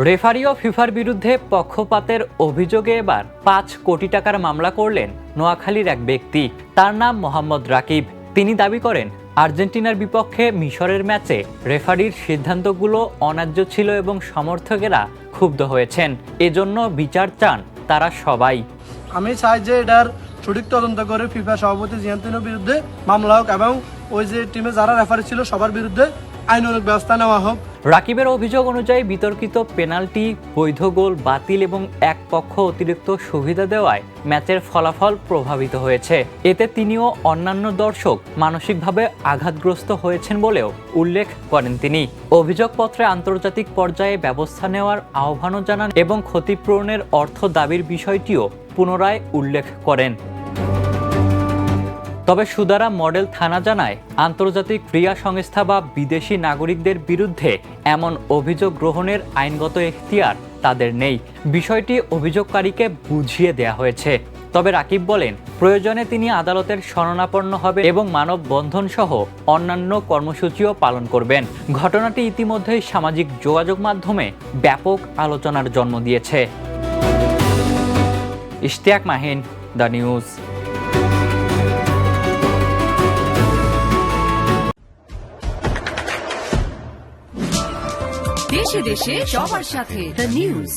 Referee ও ফিফার বিরুদ্ধে পক্ষপাতের অভিযোগে এবার ৫ কোটি টাকার মামলা করলেন নোয়াখালীর এক ব্যক্তি। তার নাম মোহাম্মদ রাকিব। তিনি দাবি করেন, আর্জেন্টিনার বিপক্ষে মিশরের ম্যাচে রেফারির সিদ্ধান্তগুলো অন্যায্য ছিল এবং সমর্থকেরা ক্ষুব্ধ হয়েছেন। এজন্য বিচার চান তারা সবাই। আমি চাই যে এটার সঠিক তদন্ত করে ফিফা সভাপতি জিয়ান্তিনোর বিরুদ্ধে মামলা হোক এবং ওই যে টিমে যারা রেফারি ছিল সবার বিরুদ্ধে আইনানুগ ব্যবস্থা নেওয়া হোক। রাকিবের অভিযোগ অনুযায়ী বিতর্কিত পেনাল্টি, বৈধ গোল বাতিল এবং এক পক্ষ অতিরিক্ত সুবিধা দেওয়ায় ম্যাচের ফলাফল প্রভাবিত হয়েছে। এতে তিনিও অন্যান্য দর্শক মানসিকভাবে আঘাতগ্রস্ত হয়েছেন বলেও উল্লেখ করেন তিনি। অভিযোগপত্রে আন্তর্জাতিক পর্যায়ে ব্যবস্থা নেওয়ার আহ্বানও জানান এবং ক্ষতিপূরণের অর্থ দাবির বিষয়টিও পুনরায় উল্লেখ করেন। তবে সুদারা মডেল থানা জানায়, আন্তর্জাতিক ক্রীড়া সংস্থা বা বিদেশি নাগরিকদের বিরুদ্ধে এমন অভিযোগ গ্রহণের আইনগত এখতিয়ার তাদের নেই। বিষয়টি অভিযোগকারীকে বুঝিয়ে দেয়া হয়েছে। তবে রাকিব বলেন, প্রয়োজনে তিনি আদালতের শরণাপন্ন হবে এবং মানববন্ধন সহ অন্যান্য কর্মসূচিও পালন করবেন। ঘটনাটি ইতিমধ্যেই সামাজিক যোগাযোগ মাধ্যমে ব্যাপক আলোচনার জন্ম দিয়েছে। Ishtiaq Mahin, the news. দেশে দেশে সবার সাথে দ্য নিউজ।